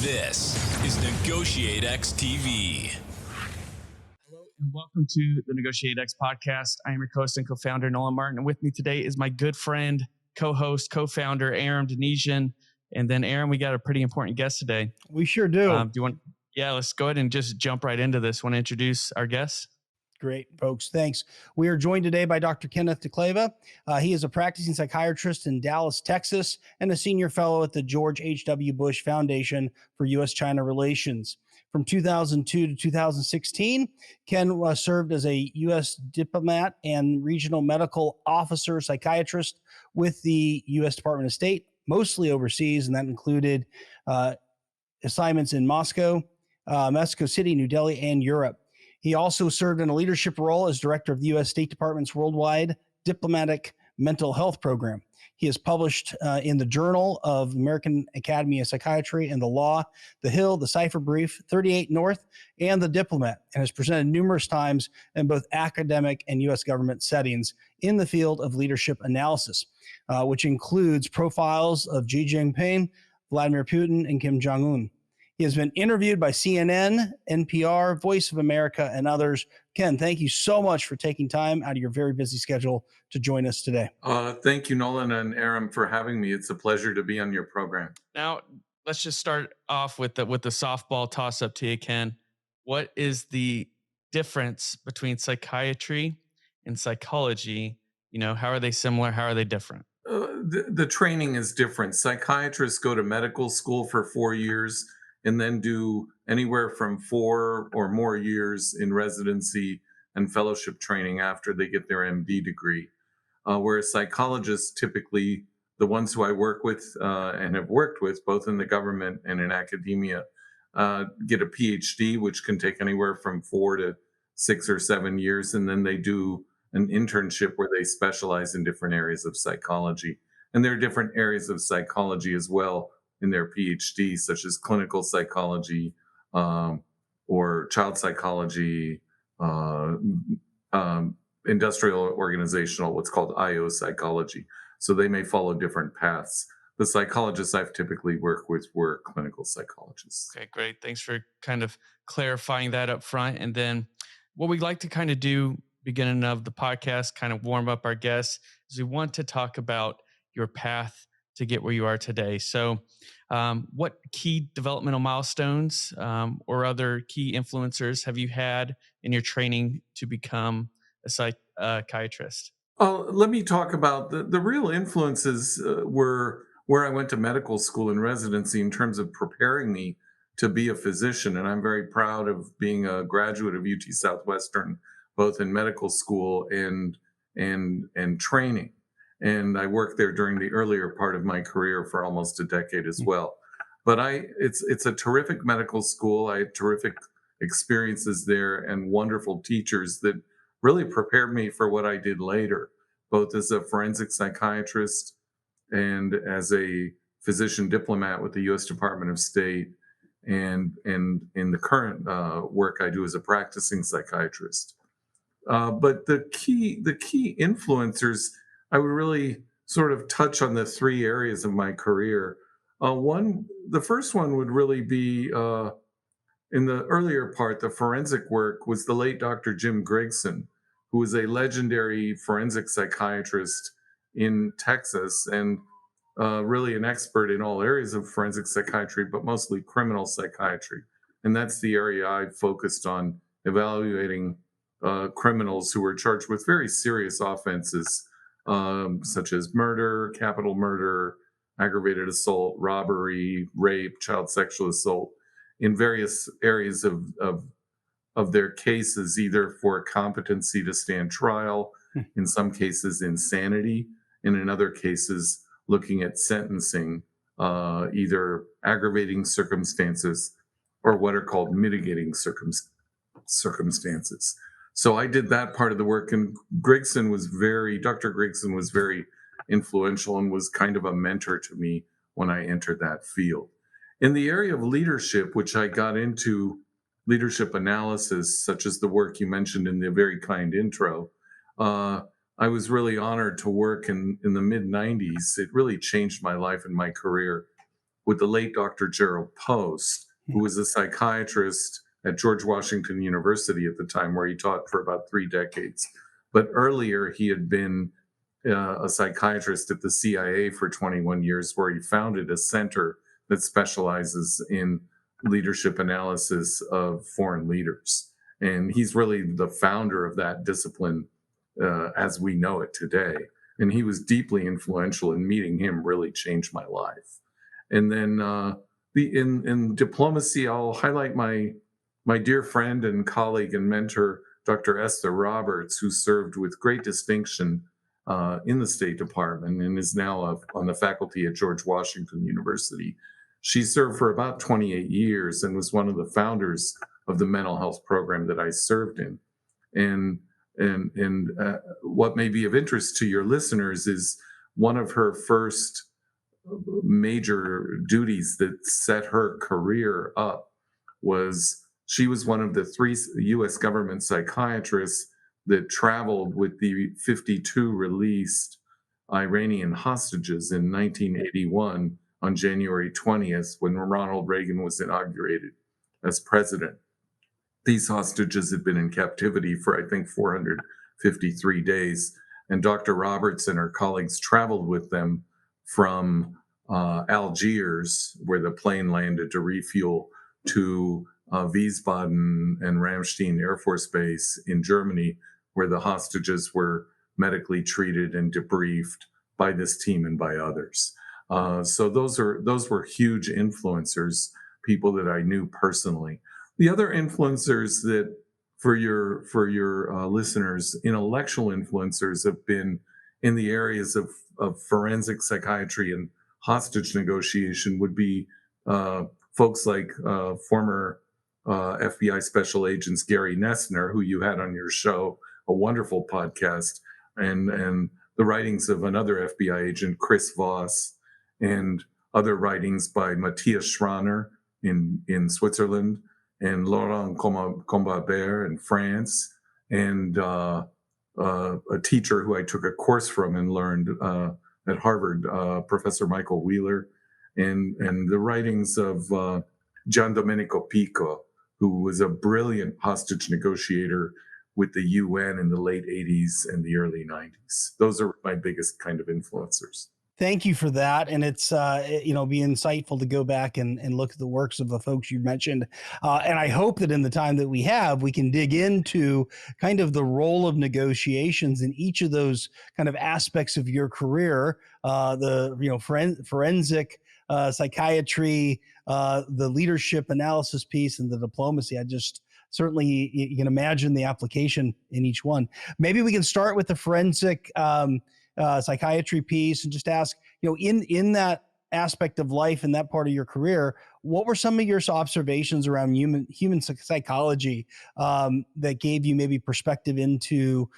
This is NEGOTIATEx TV. Hello and welcome to the NEGOTIATEx podcast. I am your host and co-founder, Nolan Martin. And with me today is my good friend, co-host, co-founder, Aram Denisian. And then Aram, we got a pretty important guest today. We sure do. Do you want? Yeah, let's go ahead and just jump right into this. Want to introduce our guest? Great, folks. Thanks. We are joined today by Dr. Kenneth Dekleva. He is a practicing psychiatrist in Dallas, Texas, and a senior fellow at the George H.W. Bush Foundation for U.S.-China Relations. From 2002 to 2016, Ken served as a U.S. diplomat and regional medical officer psychiatrist with the U.S. Department of State, mostly overseas, and that included assignments in Moscow, Mexico City, New Delhi, and Europe. He also served in a leadership role as director of the U.S. State Department's worldwide diplomatic mental health program. He has published in the Journal of American Academy of Psychiatry and the Law, The Hill, the Cipher Brief, 38 North, and the Diplomat, and has presented numerous times in both academic and U.S. government settings in the field of leadership analysis, which includes profiles of Xi Jinping, Vladimir Putin, and Kim Jong-un. He has been interviewed by CNN, NPR, Voice of America, and others. Ken, thank you so much for taking time out of your very busy schedule to join us today. Thank you, Nolan and Aram, for having me. It's a pleasure to be on your program. Now, let's just start off with the softball toss-up to you, Ken. What is the difference between psychiatry and psychology? You know, how are they similar? How are they different? The training is different. Psychiatrists go to medical school for 4 years and then do anywhere from 4 or more years in residency and fellowship training after they get their MD degree. Whereas psychologists, typically the ones who I work with and have worked with, both in the government and in academia, get a PhD, which can take anywhere from 4 to 6 or 7 years. And then they do an internship where they specialize in different areas of psychology. And there are different areas of psychology as well in their PhD, such as clinical psychology or child psychology, industrial organizational, what's called IO psychology. So they may follow different paths. The psychologists I've typically worked with were clinical psychologists. Okay, great. Thanks for kind of clarifying that up front. And then what we'd like to kind of do beginning of the podcast, kind of warm up our guests, is we want to talk about your path to get where you are today. So what key developmental milestones or other key influencers have you had in your training to become a psychiatrist? Let me talk about the real influences were where I went to medical school and residency in terms of preparing me to be a physician. And I'm very proud of being a graduate of UT Southwestern, both in medical school and training. And I worked there during the earlier part of my career for almost a decade as well. But it's a terrific medical school. I had terrific experiences there and wonderful teachers that really prepared me for what I did later, both as a forensic psychiatrist and as a physician diplomat with the U.S. Department of State, and in the current work I do as a practicing psychiatrist. But the key influencers, I would really sort of touch on the 3 areas of my career. The first one would really be in the earlier part, the forensic work, was the late Dr. Jim Grigson, who was a legendary forensic psychiatrist in Texas and really an expert in all areas of forensic psychiatry, but mostly criminal psychiatry. And that's the area I focused on, evaluating criminals who were charged with very serious offenses, such as murder, capital murder, aggravated assault, robbery, rape, child sexual assault, in various areas of their cases, either for competency to stand trial, in some cases insanity, and in other cases looking at sentencing, either aggravating circumstances or what are called mitigating circumstances. So I did that part of the work, and Dr. Grigson was very influential and was kind of a mentor to me when I entered that field. In the area of leadership, which I got into leadership analysis, such as the work you mentioned in the very kind intro, I was really honored to work in the mid-90s. It really changed my life and my career with the late Dr. Gerald Post, who was a psychiatrist at George Washington University at the time, where he taught for about 3 decades. But earlier, he had been a psychiatrist at the CIA for 21 years, where he founded a center that specializes in leadership analysis of foreign leaders. And he's really the founder of that discipline as we know it today. And he was deeply influential, and meeting him really changed my life. And then in diplomacy, I'll highlight my dear friend and colleague and mentor, Dr. Esther Roberts, who served with great distinction in the State Department and is now on the faculty at George Washington University. She served for about 28 years and was one of the founders of the mental health program that I served in. And what may be of interest to your listeners is one of her first major duties that set her career up was she was one of the 3 U.S. government psychiatrists that traveled with the 52 released Iranian hostages in 1981 on January 20th, when Ronald Reagan was inaugurated as president. These hostages had been in captivity for, I think, 453 days. And Dr. Roberts and her colleagues traveled with them from Algiers, where the plane landed to refuel, to Wiesbaden and Ramstein Air Force Base in Germany, where the hostages were medically treated and debriefed by this team and by others. So those were huge influencers, people that I knew personally. The other influencers that, for your listeners, intellectual influencers, have been in the areas of forensic psychiatry and hostage negotiation, would be folks like former FBI Special Agents Gary Nessner, who you had on your show, a wonderful podcast, and the writings of another FBI agent, Chris Voss, and other writings by Matthias Schraner in Switzerland, and Laurent Combabert in France, and a teacher who I took a course from and learned at Harvard, Professor Michael Wheeler, and the writings of Gian Domenico Pico, who was a brilliant hostage negotiator with the UN in the late 80s and the early 90s. Those are my biggest kind of influencers. Thank you for that. And it's, be insightful to go back and look at the works of the folks you mentioned. And I hope that in the time that we have, we can dig into kind of the role of negotiations in each of those kind of aspects of your career, forensic psychiatry, the leadership analysis piece, and the diplomacy. I just certainly, you can imagine the application in each one. Maybe we can start with the forensic psychiatry piece and just ask, in that aspect of life and that part of your career, what were some of your observations around human psychology that gave you maybe perspective into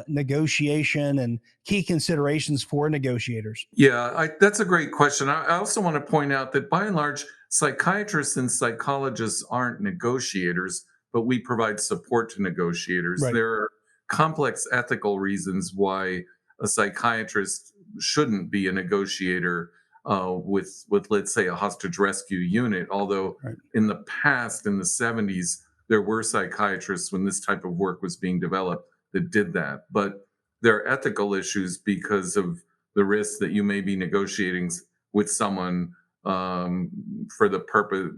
negotiation and key considerations for negotiators? Yeah, that's a great question. I also want to point out that by and large, psychiatrists and psychologists aren't negotiators, but we provide support to negotiators. Right. There are complex ethical reasons why a psychiatrist shouldn't be a negotiator with let's say, a hostage rescue unit. Although Right. in the past, in the 70s, there were psychiatrists when this type of work was being developed that did that. But there are ethical issues because of the risk that you may be negotiating with someone for the purpose.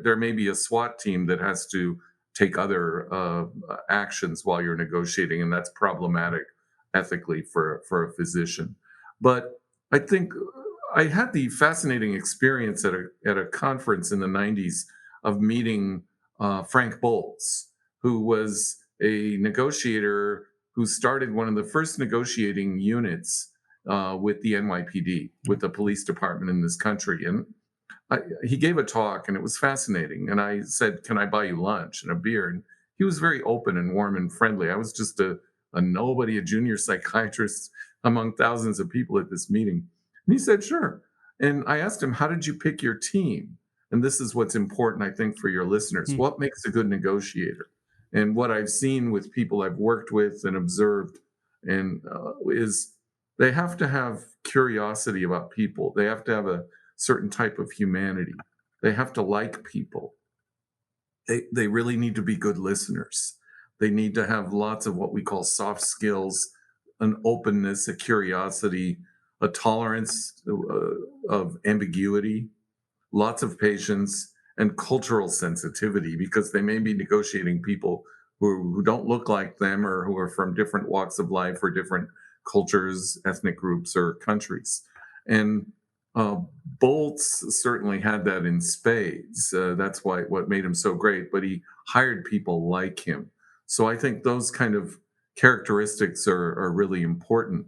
There may be a SWAT team that has to take other actions while you're negotiating, and that's problematic ethically for a physician. But I think I had the fascinating experience at a conference in the 90s of meeting Frank Boltz, who was a negotiator who started one of the first negotiating units with the NYPD, with the police department in this country. And he gave a talk, and it was fascinating. And I said, "Can I buy you lunch and a beer?" And he was very open and warm and friendly. I was just a nobody, a junior psychiatrist among thousands of people at this meeting. And he said, "Sure." And I asked him, "How did you pick your team?" And this is what's important, I think, for your listeners. What makes a good negotiator? And what I've seen with people I've worked with and observed is they have to have curiosity about people. They have to have a certain type of humanity. They have to like people. They really need to be good listeners. They need to have lots of what we call soft skills, an openness, a curiosity, a tolerance of ambiguity, lots of patience, and cultural sensitivity, because they may be negotiating people who don't look like them, or who are from different walks of life or different cultures, ethnic groups, or countries. And uh, Boltz certainly had that in spades. That's why what made him so great. But he hired people like him. So I think those kind of characteristics are really important.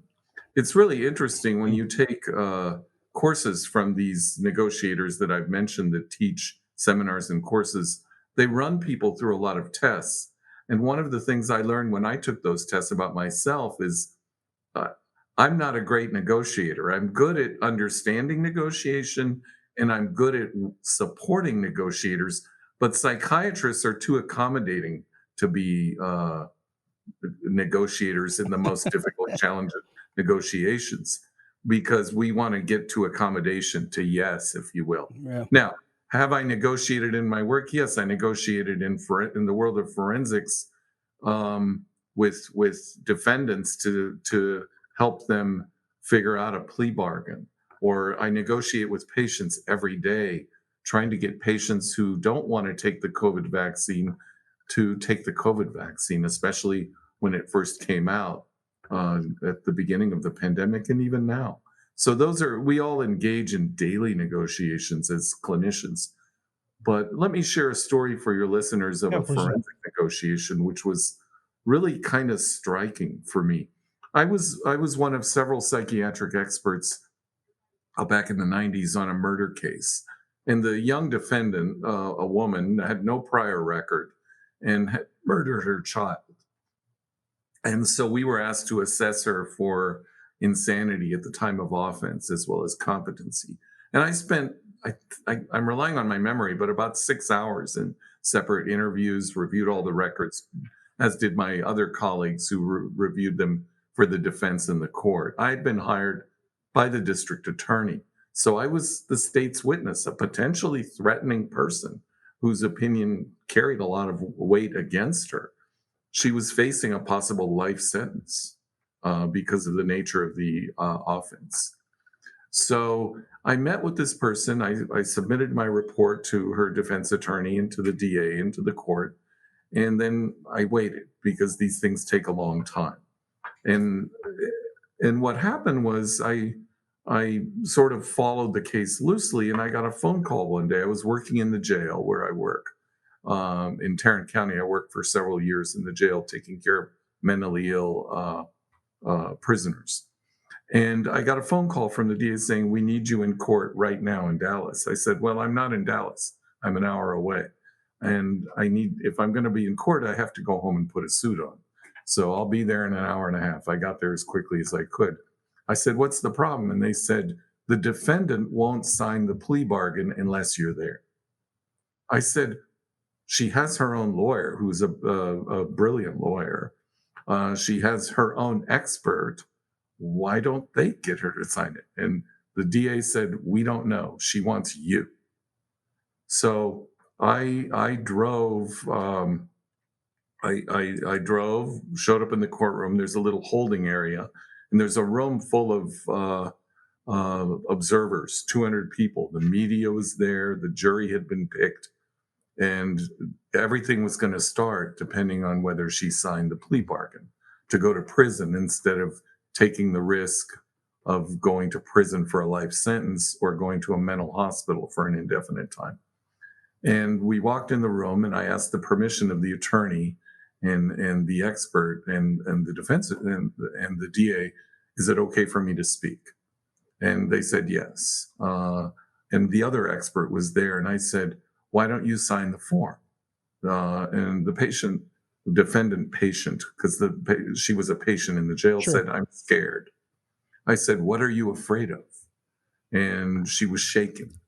It's really interesting when you take courses from these negotiators that I've mentioned that teach seminars and courses. They run people through a lot of tests. And one of the things I learned when I took those tests about myself is uh, I'm not a great negotiator. I'm good at understanding negotiation, and I'm good at supporting negotiators, but psychiatrists are too accommodating to be negotiators in the most difficult challenge of negotiations, because we want to get to accommodation, to yes, if you will. Yeah. Now, have I negotiated in my work? Yes, I negotiated in the world of forensics, with defendants to help them figure out a plea bargain, or I negotiate with patients every day, trying to get patients who don't want to take the COVID vaccine to take the COVID vaccine, especially when it first came out at the beginning of the pandemic, and even now. So we all engage in daily negotiations as clinicians. But let me share a story for your listeners of Yeah, a please do. forensic negotiation, which was really kind of striking for me. I was one of several psychiatric experts back in the 90s on a murder case. And the young defendant, a woman, had no prior record and had murdered her child. And so we were asked to assess her for insanity at the time of offense, as well as competency. And I spent, I'm relying on my memory, but about 6 hours in separate interviews, reviewed all the records, as did my other colleagues who reviewed them for the defense in the court. I had been hired by the district attorney. So I was the state's witness, a potentially threatening person whose opinion carried a lot of weight against her. She was facing a possible life sentence because of the nature of the offense. So I met with this person. I submitted my report to her defense attorney and to the DA and to the court. And then I waited, because these things take a long time. And what happened was I sort of followed the case loosely, and I got a phone call one day. I was working in the jail where I work. In Tarrant County, I worked for several years in the jail taking care of mentally ill prisoners. And I got a phone call from the DA saying, "We need you in court right now in Dallas." I said, "Well, I'm not in Dallas. I'm an hour away. And if I'm going to be in court, I have to go home and put a suit on. So I'll be there in an hour and a half." I got there as quickly as I could. I said, "What's the problem?" And they said, "The defendant won't sign the plea bargain unless you're there." I said, "She has her own lawyer, who's a brilliant lawyer. She has her own expert. Why don't they get her to sign it?" And the DA said, "We don't know. She wants you." So I drove. I drove, showed up in the courtroom. There's a little holding area, and there's a room full of observers, 200 people. The media was there. The jury had been picked. And everything was going to start depending on whether she signed the plea bargain to go to prison, instead of taking the risk of going to prison for a life sentence or going to a mental hospital for an indefinite time. And we walked in the room, and I asked the permission of the attorney and the expert and the defense and the DA, "Is it okay for me to speak?" And they said yes. And the other expert was there, and I said, "Why don't you sign the form?" And the defendant patient, because she was a patient in the jail, Sure. said, "I'm scared." I said, "What are you afraid of?" And she was shaken.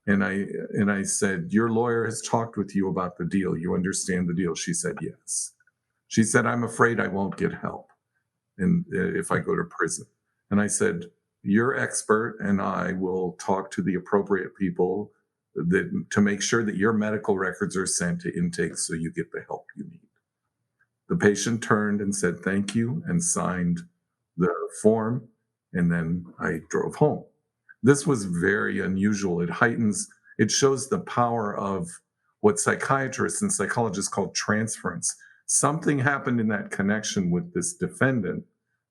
And I said, "Your lawyer has talked with you about the deal. You understand the deal?" She said, "Yes." She said, "I'm afraid I won't get help if I go to prison." And I said, Your expert and I will talk to the appropriate people to make sure that your medical records are sent to intake so you get the help you need. The patient turned and said thank you and signed the form, and then I drove home. This was very unusual. It shows the power of what psychiatrists and psychologists call transference. Something happened in that connection with this defendant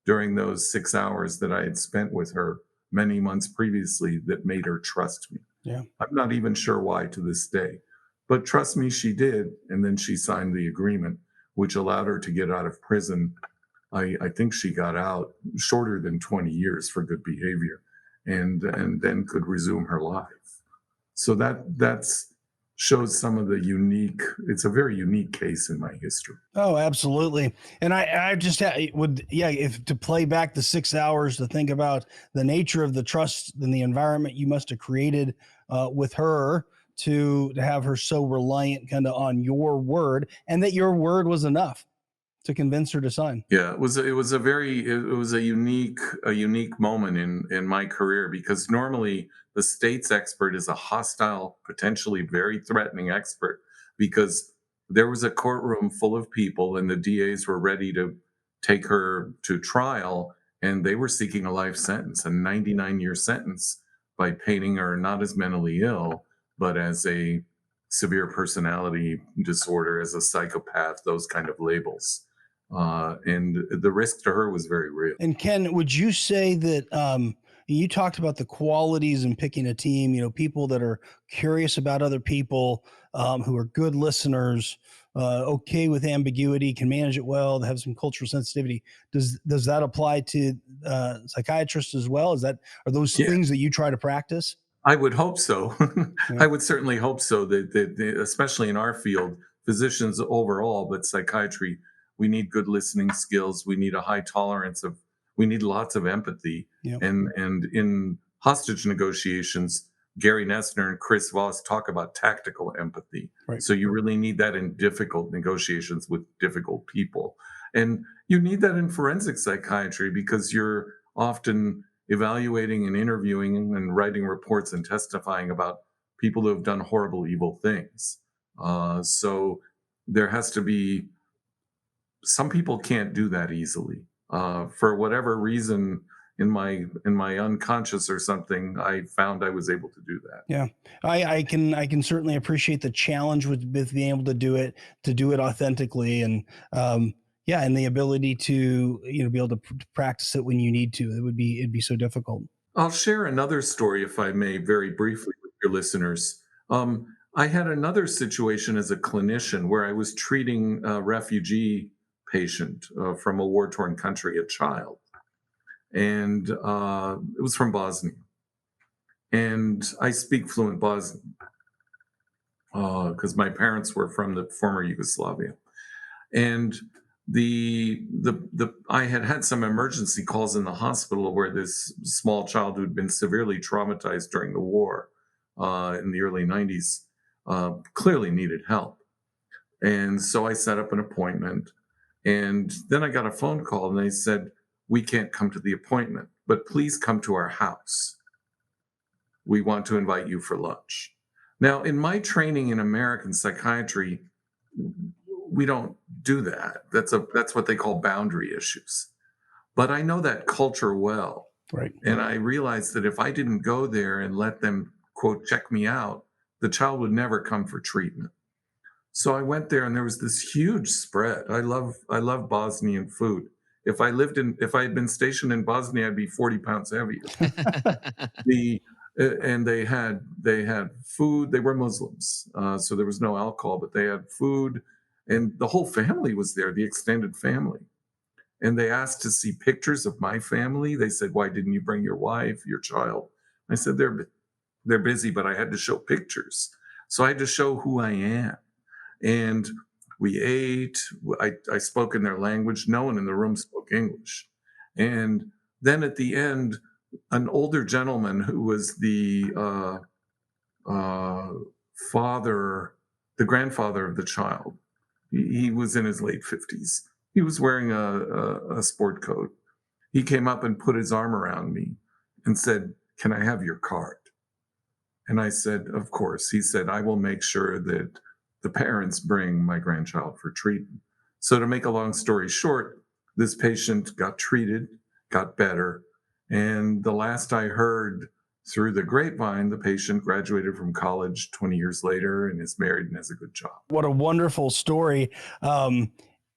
during those 6 hours that I had spent with her many months previously that made her trust me. Yeah. I'm not even sure why to this day, but trust me, she did. And then she signed the agreement, which allowed her to get out of prison. I think she got out shorter than 20 years for good behavior, and then could resume her life. So that's shows some of the unique. It's a very unique case in my history. Oh, absolutely. And I just would, yeah, if to play back the 6 hours to think about the nature of the trust and the environment you must have created with her to have her so reliant kind of on your word, and that your word was enough to convince her to sign. Yeah, it was a unique moment in my career, because normally the state's expert is a hostile, potentially very threatening expert, because there was a courtroom full of people and the DAs were ready to take her to trial, and they were seeking a life sentence, a 99-year sentence, by painting her not as mentally ill, but as a severe personality disorder, as a psychopath, those kind of labels. And the risk to her was very real. And Ken, would you say that you talked about the qualities in picking a team, people that are curious about other people, who are good listeners, okay with ambiguity, can manage it well, have some cultural sensitivity. Does that apply to psychiatrists as well? Are those things that you try to practice? I would hope so. Yeah. I would certainly hope so, that especially in our field, physicians overall, but psychiatry, we need good listening skills. We need a high tolerance we need lots of empathy. Yeah. And in hostage negotiations, Gary Nessner and Chris Voss talk about tactical empathy. Right. So you really need that in difficult negotiations with difficult people. And you need that in forensic psychiatry, because you're often evaluating and interviewing and writing reports and testifying about people who have done horrible, evil things. So there has to be, some people can't do that easily. For whatever reason, in my unconscious or something, I found I was able to do that. Yeah, I can certainly appreciate the challenge with being able to do it authentically, and yeah, and the ability to be able to practice it when you need to. It'd be so difficult. I'll share another story, if I may, very briefly with your listeners. I had another situation as a clinician where I was treating a refugee patient from a war-torn country, a child, and it was from Bosnia. And I speak fluent Bosnian because my parents were from the former Yugoslavia. And I had some emergency calls in the hospital where this small child who'd been severely traumatized during the war in the early 90s clearly needed help. And so I set up an appointment, and then I got a phone call and they said, "We can't come to the appointment, but please come to our house. We want to invite you for lunch." Now, in my training in American psychiatry, we don't do that. That's what they call boundary issues. But I know that culture well. Right. And I realized that if I didn't go there and let them, quote, check me out, the child would never come for treatment. So I went there, and there was this huge spread. I love Bosnian food. If I had been stationed in Bosnia, I'd be 40 pounds heavier. And they had food. They were Muslims, so there was no alcohol, but they had food, and the whole family was there, the extended family. And they asked to see pictures of my family. They said, "Why didn't you bring your wife, your child?" I said, "They're busy," but I had to show pictures. So I had to show who I am. And we ate. I spoke in their language. No one in the room spoke English. And then at the end, an older gentleman who was the grandfather of the child, he was in his late 50s. He was wearing a sport coat. He came up and put his arm around me and said, "Can I have your card?" And I said, "Of course." He said, "I will make sure that the parents bring my grandchild for treatment." So, to make a long story short, this patient got treated, got better. And the last I heard through the grapevine, the patient graduated from college 20 years later and is married and has a good job. What a wonderful story.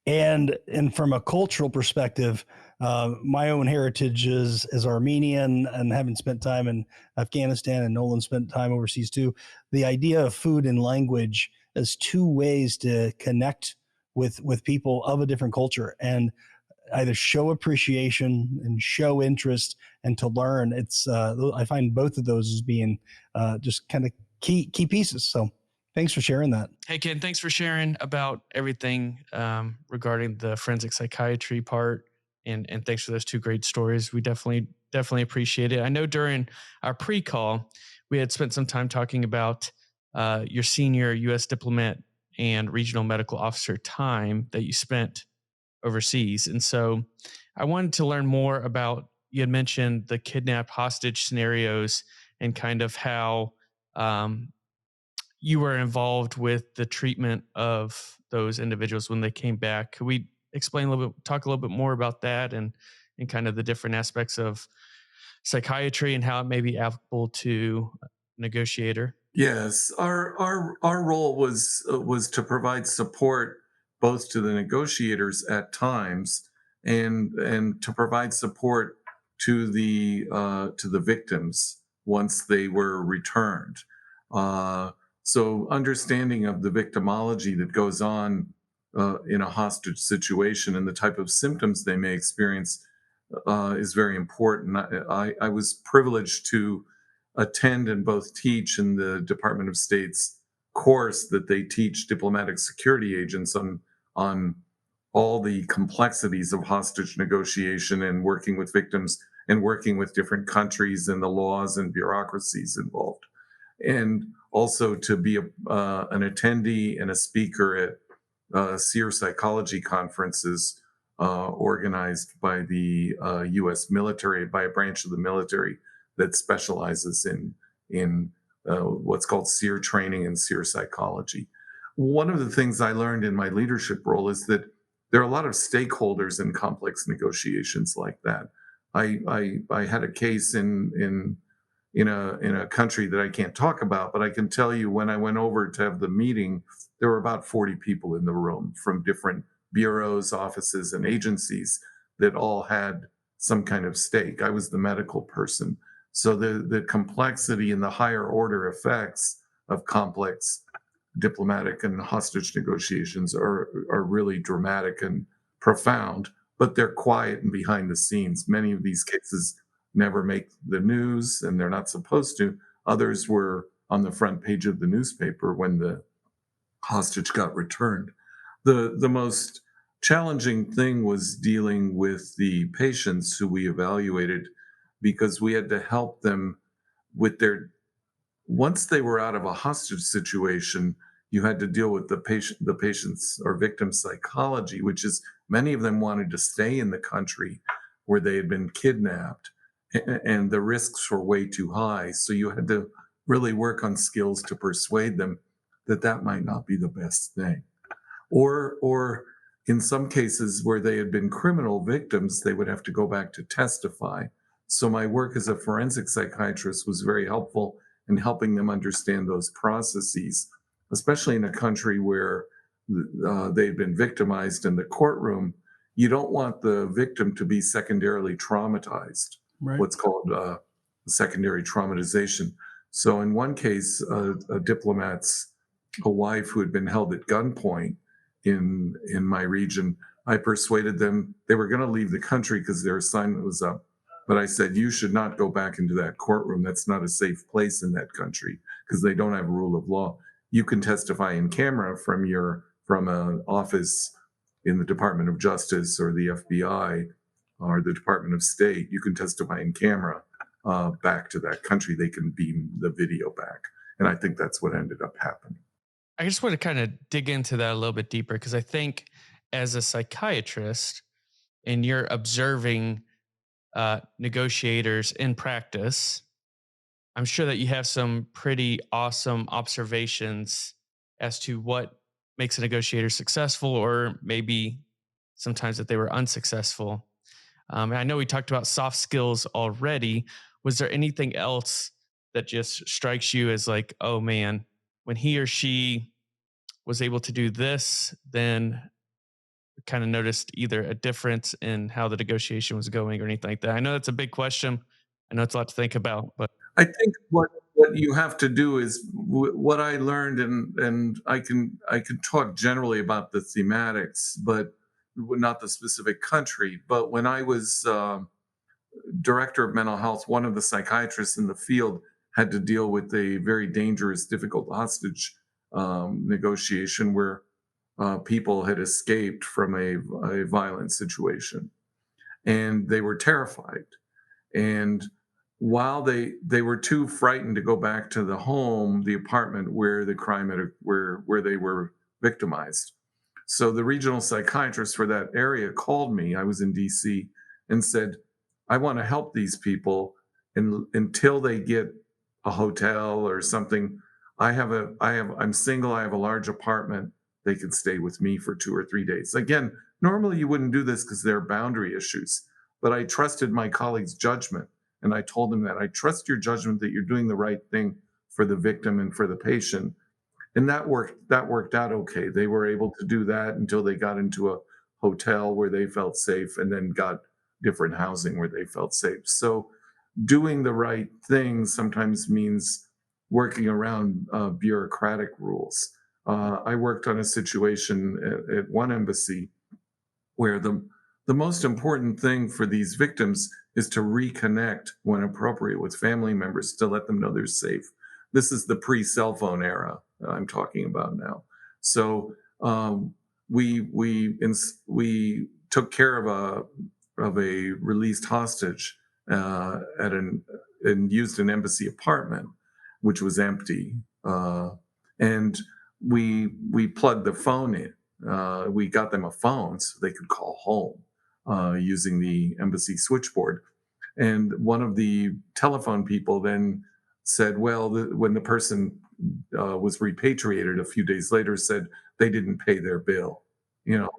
And from a cultural perspective, my own heritage is Armenian, and having spent time in Afghanistan, and Nolan spent time overseas too. The idea of food and language as two ways to connect with people of a different culture and either show appreciation and show interest and to learn. It's I find both of those as being just kind of key pieces. So thanks for sharing that. Hey, Ken, thanks for sharing about everything regarding the forensic psychiatry part. And thanks for those two great stories. We definitely appreciate it. I know during our pre-call, we had spent some time talking about your senior U.S. diplomat and regional medical officer time that you spent overseas. And so I wanted to learn more about, you had mentioned the kidnapped hostage scenarios and kind of how you were involved with the treatment of those individuals when they came back. Could we explain a little bit, talk a little bit more about that and kind of the different aspects of psychiatry and how it may be applicable to a negotiator? Yes, our role was to provide support both to the negotiators at times and to provide support to the victims once they were returned. So understanding of the victimology that goes on in a hostage situation and the type of symptoms they may experience is very important. I was privileged to attend and both teach in the Department of State's course that they teach diplomatic security agents on all the complexities of hostage negotiation and working with victims and working with different countries and the laws and bureaucracies involved. And also to be an attendee and a speaker at SEER psychology conferences organized by the U.S. military, by a branch of the military that specializes in what's called SEER training and SEER psychology. One of the things I learned in my leadership role is that there are a lot of stakeholders in complex negotiations like that. I had a case in a country that I can't talk about, but I can tell you when I went over to have the meeting, there were about 40 people in the room from different bureaus, offices, and agencies that all had some kind of stake. I was the medical person. So the complexity and the higher order effects of complex diplomatic and hostage negotiations are really dramatic and profound, but they're quiet and behind the scenes. Many of these cases never make the news and they're not supposed to. Others were on the front page of the newspaper when the hostage got returned. The most challenging thing was dealing with the patients who we evaluated because we had to help them with their, once they were out of a hostage situation, you had to deal with the patient's or victim's psychology, which is many of them wanted to stay in the country where they had been kidnapped and the risks were way too high. So you had to really work on skills to persuade them that that might not be the best thing. Or in some cases where they had been criminal victims, they would have to go back to testify. So my work as a forensic psychiatrist was very helpful in helping them understand those processes, especially in a country where they've been victimized in the courtroom. You don't want the victim to be secondarily traumatized, Right. what's called secondary traumatization. So in one case, a diplomat's a wife who had been held at gunpoint in my region, I persuaded them they were going to leave the country because their assignment was up. But I said, you should not go back into that courtroom. That's not a safe place in that country because they don't have a rule of law. You can testify in camera from an office in the Department of Justice or the FBI or the Department of State. You can testify in camera back to that country. They can beam the video back. And I think that's what ended up happening. I just want to kind of dig into that a little bit deeper because I think as a psychiatrist and you're observing negotiators in practice, I'm sure that you have some pretty awesome observations as to what makes a negotiator successful, or maybe sometimes that they were unsuccessful. And I know we talked about soft skills already. Was there anything else that just strikes you as like, oh man, when he or she was able to do this, then kind of noticed either a difference in how the negotiation was going or anything like that? I know that's a big question. I know it's a lot to think about, but I think what you have to do is what I learned, and I can talk generally about the thematics, but not the specific country. But when I was director of mental health, one of the psychiatrists in the field had to deal with a very dangerous, difficult hostage negotiation where people had escaped from a violent situation, and they were terrified. And while they were too frightened to go back to the home, the apartment where the crime had, where they were victimized. So the regional psychiatrist for that area called me. I was in DC, and said, "I want to help these people, and until they get a hotel or something. I'm single. I have a large apartment. They can stay with me for 2 or 3 days." Again, normally you wouldn't do this because there are boundary issues, but I trusted my colleague's judgment. And I told him that I trust your judgment that you're doing the right thing for the victim and for the patient. And that worked out okay. They were able to do that until they got into a hotel where they felt safe, and then got different housing where they felt safe. So doing the right thing sometimes means working around bureaucratic rules. I worked on a situation at one embassy where the most important thing for these victims is to reconnect when appropriate with family members to let them know they're safe. This is the pre-cell phone era that I'm talking about now. So we took care of a released hostage and used an embassy apartment, which was empty, and we plugged the phone in. We got them a phone so they could call home using the embassy switchboard. And one of the telephone people then said, well, when the person was repatriated a few days later, said they didn't pay their bill,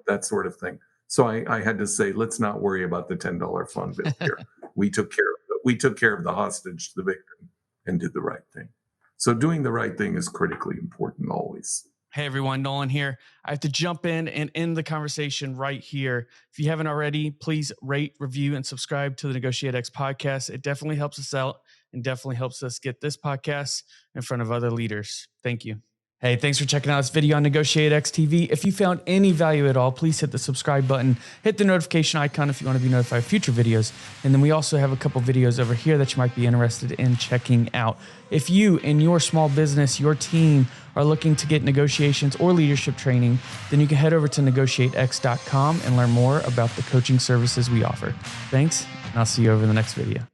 that sort of thing. So I had to say, let's not worry about the $10 phone bill here. We took care of the hostage, the victim, and did the right thing. So doing the right thing is critically important always. Hey everyone, Nolan here. I have to jump in and end the conversation right here. If you haven't already, please rate, review, and subscribe to the NEGOTIATEx podcast. It definitely helps us out and definitely helps us get this podcast in front of other leaders. Thank you. Hey, thanks for checking out this video on NEGOTIATEx TV. If you found any value at all, please hit the subscribe button, hit the notification icon if you want to be notified of future videos. And then we also have a couple videos over here that you might be interested in checking out. If you and your small business, your team are looking to get negotiations or leadership training, then you can head over to NEGOTIATEx.com and learn more about the coaching services we offer. Thanks, and I'll see you over in the next video.